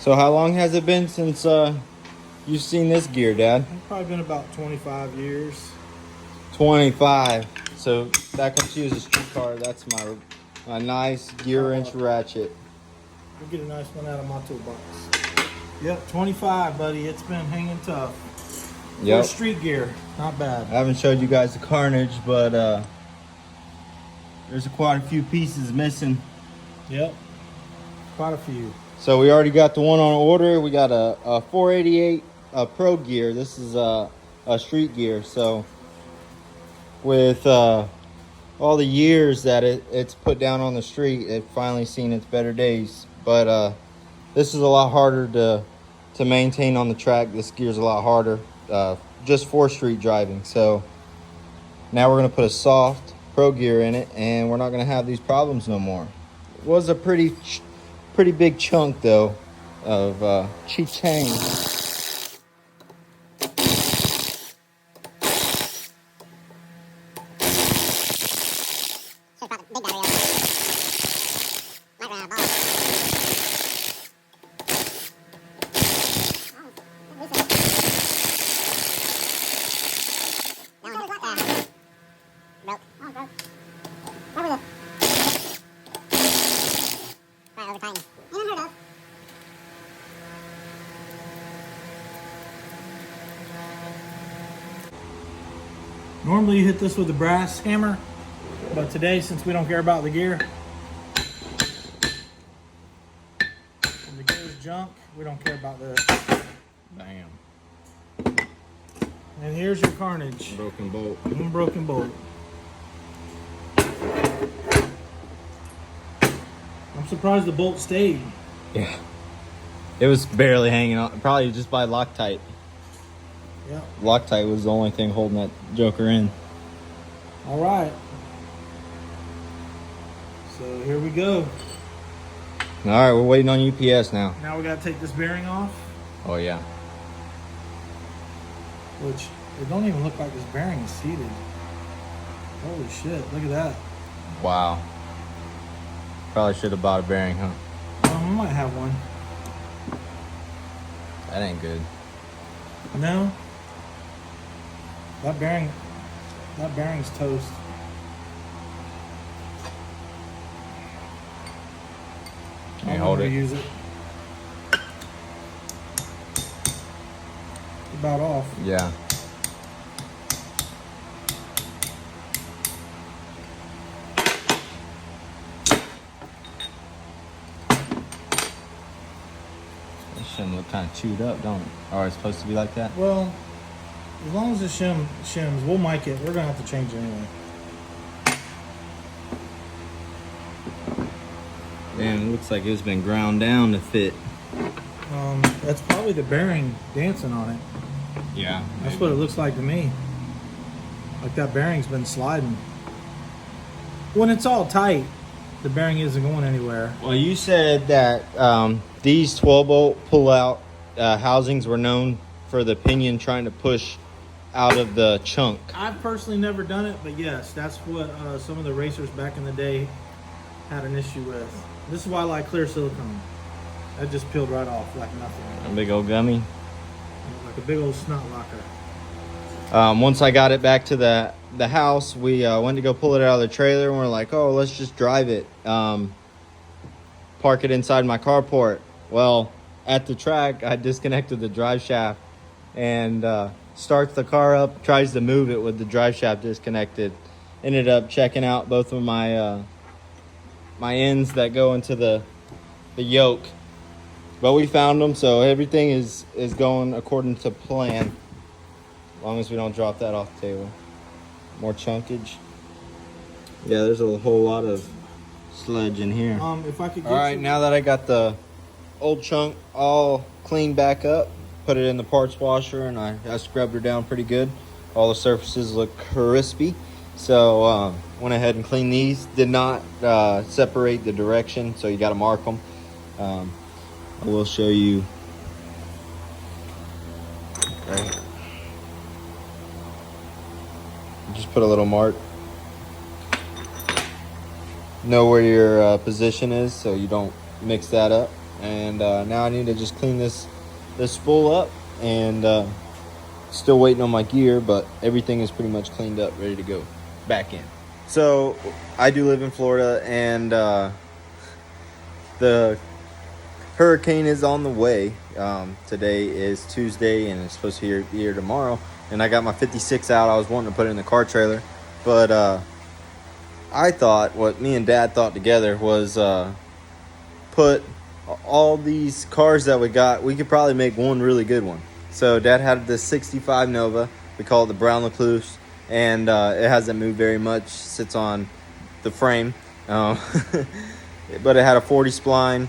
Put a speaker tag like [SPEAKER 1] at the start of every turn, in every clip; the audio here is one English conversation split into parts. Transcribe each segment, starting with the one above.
[SPEAKER 1] So how long has it been since you've seen this gear, Dad?
[SPEAKER 2] It's probably been about 25 years.
[SPEAKER 1] 25. So that comes to you as a street car. That's my nice gear wrench ratchet.
[SPEAKER 2] We'll get a nice one out of my toolbox. Yep, 25, buddy. It's been hanging tough.
[SPEAKER 1] Yep.
[SPEAKER 2] For street gear, not bad.
[SPEAKER 1] I haven't showed you guys the carnage, but there's quite a few pieces missing.
[SPEAKER 2] Yep, quite a few.
[SPEAKER 1] So we already got the one on order. We got a 488 Pro gear. This is a street gear. So with all the years that it's put down on the street, it finally seen its better days. But this is a lot harder to maintain on the track. This gear's a lot harder just for street driving. So now we're gonna put a soft Pro gear in it, and we're not gonna have these problems no more. It was a pretty big chunk though of chi-chang.
[SPEAKER 2] Normally you hit this with a brass hammer, but today, since we don't care about the gear, and the gear is junk, we don't care about that.
[SPEAKER 1] Bam.
[SPEAKER 2] And here's your carnage.
[SPEAKER 1] Broken bolt.
[SPEAKER 2] One broken bolt. I'm surprised the bolt stayed.
[SPEAKER 1] Yeah. It was barely hanging on, probably just by Loctite.
[SPEAKER 2] Yeah.
[SPEAKER 1] Loctite was the only thing holding that joker in.
[SPEAKER 2] All right. So here we go.
[SPEAKER 1] All right, we're waiting on UPS now.
[SPEAKER 2] Now we got to take this bearing off,
[SPEAKER 1] Oh yeah.
[SPEAKER 2] which it don't even look like this bearing is seated. Holy shit, look at that.
[SPEAKER 1] Wow. Probably should have bought a bearing, huh?
[SPEAKER 2] I might have one.
[SPEAKER 1] That ain't good.
[SPEAKER 2] No. That bearing's toast.
[SPEAKER 1] Can you hold it?
[SPEAKER 2] Use it. About off.
[SPEAKER 1] Yeah. This shim look kind of chewed up, don't it? Or it's supposed to be like that?
[SPEAKER 2] Well, as long as the shims, we'll mic it. We're gonna have to change it anyway.
[SPEAKER 1] Man, it looks like it's been ground down to fit.
[SPEAKER 2] That's probably the bearing dancing on it.
[SPEAKER 1] Yeah.
[SPEAKER 2] That's what it looks like to me. Like that bearing's been sliding. When it's all tight, the bearing isn't going anywhere.
[SPEAKER 1] Well, you said that these 12-bolt pull-out housings were known for the pinion trying to push out of the chunk.
[SPEAKER 2] I've personally never done it, but yes, that's what some of the racers back in the day had an issue with. This is why I like clear silicone. That just peeled right off like nothing.
[SPEAKER 1] A big old gummy.
[SPEAKER 2] Like a big old snot locker.
[SPEAKER 1] Once I got it back to the house, we went to go pull it out of the trailer, and we're like, oh, let's just drive it. Park it inside my carport. Well, at the track, I disconnected the drive shaft and starts the car up, tries to move it with the drive shaft disconnected. Ended up checking out both of my my ends that go into the yoke. But we found them, so everything is going according to plan. As long as we don't drop that off the table. More chunkage. Yeah, there's a whole lot of sludge in here.
[SPEAKER 2] If I could get
[SPEAKER 1] All right, now that I got the old chunk all cleaned back up, put it in the parts washer, and I scrubbed her down pretty good. All the surfaces look crispy. So went ahead and cleaned these. Did not separate the direction, so you got to mark them. I will show you. Okay. Just put a little mark. Know where your position is so you don't mix that up. And now I need to just clean this spool up, and still waiting on my gear, but everything is pretty much cleaned up, ready to go back in. So I do live in Florida, and the hurricane is on the way. Today is Tuesday, and it's supposed to be here tomorrow. And I got my 56 out. I was wanting to put it in the car trailer, but I thought, what me and Dad thought together was put all these cars that we got, we could probably make one really good one. So Dad had this 65 Nova. We call it the Brown Recluse, and it hasn't moved very much. Sits on the frame, but it had a 40 spline,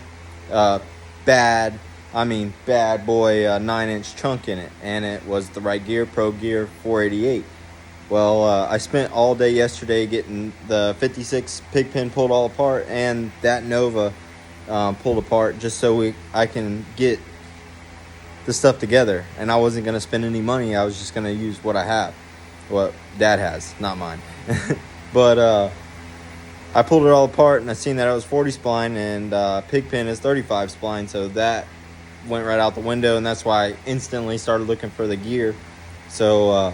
[SPEAKER 1] bad boy 9-inch chunk in it, and it was the right gear, Pro Gear 488. Well, I spent all day yesterday getting the 56 PIGPEN pulled all apart, and that Nova pulled apart, just so I can get the stuff together. And I wasn't going to spend any money. I was just going to use what I have, what Dad has, not mine. But I pulled it all apart, and I seen that it was 40 spline, and PIGPEN is 35 spline, so that went right out the window, and that's why I instantly started looking for the gear. So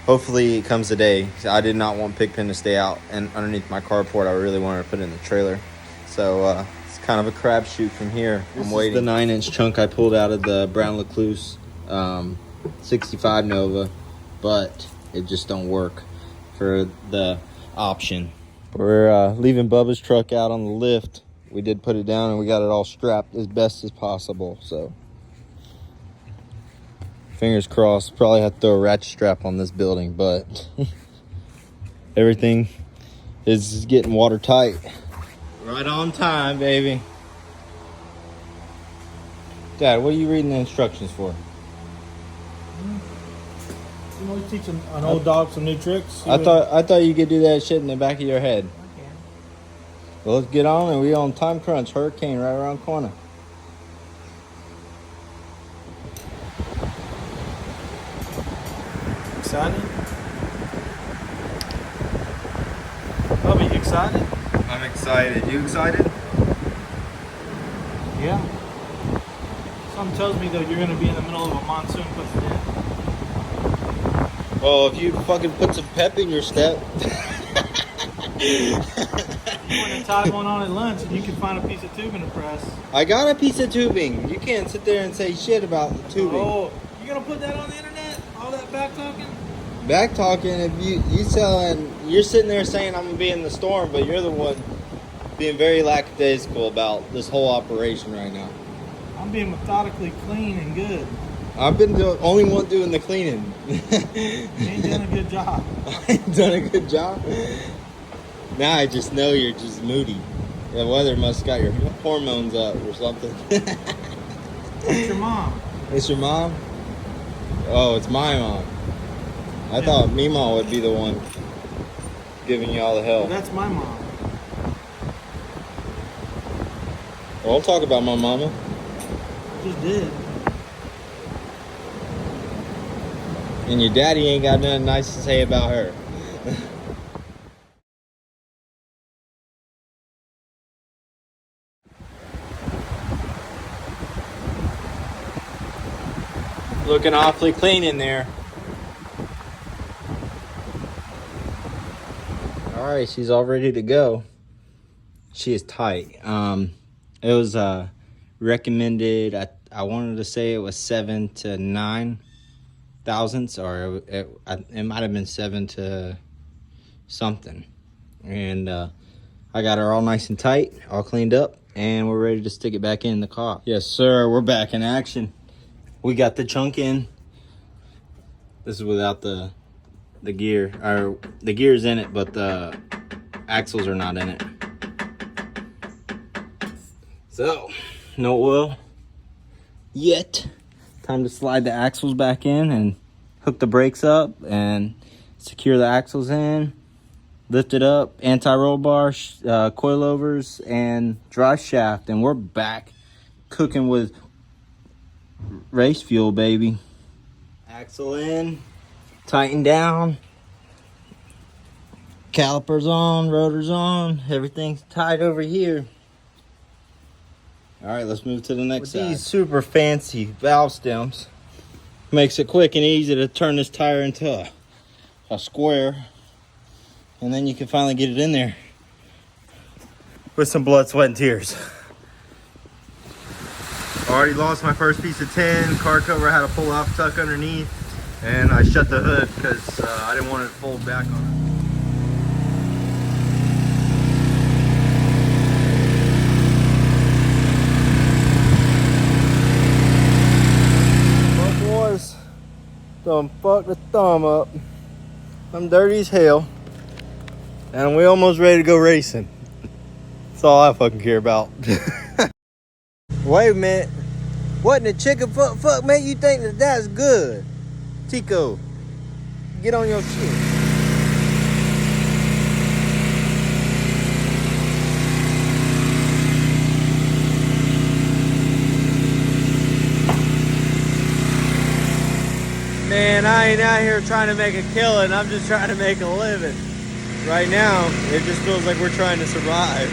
[SPEAKER 1] hopefully it comes today. I did not want PIGPEN to stay out and underneath my carport. I really wanted to put it in the trailer. So it's kind of a crapshoot from here. I'm waiting. This is the 9-inch chunk I pulled out of the Brown Recluse 65 Nova, but it just don't work for the option. We're leaving Bubba's truck out on the lift. We did put it down, and we got it all strapped as best as possible. So fingers crossed. Probably have to throw a ratchet strap on this building, but everything is getting watertight. Right on time, baby. Dad, what are you reading the instructions for?
[SPEAKER 2] You know, teach an old dog some new tricks.
[SPEAKER 1] I thought you could do that shit in the back of your head.
[SPEAKER 2] I can.
[SPEAKER 1] Well, let's get on, and we on time crunch. Hurricane right around the corner.
[SPEAKER 2] Excited? Bubby, you excited?
[SPEAKER 1] I'm excited. You excited?
[SPEAKER 2] Yeah. Something tells me though you're gonna be in the middle of a monsoon pushing in.
[SPEAKER 1] Well, if you fucking put some pep in your step.
[SPEAKER 2] You want to tie one on at lunch, and you can find a piece of tubing to press.
[SPEAKER 1] I got a piece of tubing. You can't sit there and say shit about the tubing.
[SPEAKER 2] Oh, you gonna put that on the internet? All that back talking?
[SPEAKER 1] Back talking, if you selling, you're sitting there saying I'm gonna be in the storm, but you're the one being very lackadaisical about this whole operation right now.
[SPEAKER 2] I'm being methodically clean and good.
[SPEAKER 1] I've been the only one doing the cleaning.
[SPEAKER 2] You ain't done a good job.
[SPEAKER 1] I ain't done a good job. Now I just know you're just moody. The weather must got your hormones up or something.
[SPEAKER 2] It's your mom.
[SPEAKER 1] It's your mom? Oh, it's my mom. I thought Meemaw would be the one giving you all the help.
[SPEAKER 2] That's my mom.
[SPEAKER 1] Well, I'll talk about my mama.
[SPEAKER 2] Just did.
[SPEAKER 1] And your daddy ain't got nothing nice to say about her. Looking awfully clean in there. All right, she's all ready to go. She is tight. It was recommended. I wanted to say it was 7 to 9 thousandths, or it might have been 7 to something. And I got her all nice and tight, all cleaned up, and we're ready to stick it back in the car. Yes, sir. We're back in action. We got the chunk in. This is without the gear, or the gear's in it, but the axles are not in it. So, no oil yet. Time to slide the axles back in and hook the brakes up and secure the axles in. Lift it up, anti-roll bar, coilovers, and drive shaft, and we're back cooking with race fuel, baby. Axle in, tighten down, calipers on, rotors on, everything's tight over here. All right, let's move to the next
[SPEAKER 2] With
[SPEAKER 1] side.
[SPEAKER 2] these
[SPEAKER 1] Super fancy valve stems makes it quick and easy to turn this tire into a square, and then you can finally get it in there with some blood, sweat, and tears. Already lost my first piece of tin. Car cover had a pull off tuck underneath, and I shut the hood because I didn't want it to fold back on it. Boys, done fucked the thumb up. I'm dirty as hell, and we almost ready to go racing. That's all I fucking care about. Wait a minute. What in the chicken fuck make you think that that's good? Tico, get on your shit. Man, I ain't out here trying to make a killing. I'm just trying to make a living. Right now, it just feels like we're trying to survive.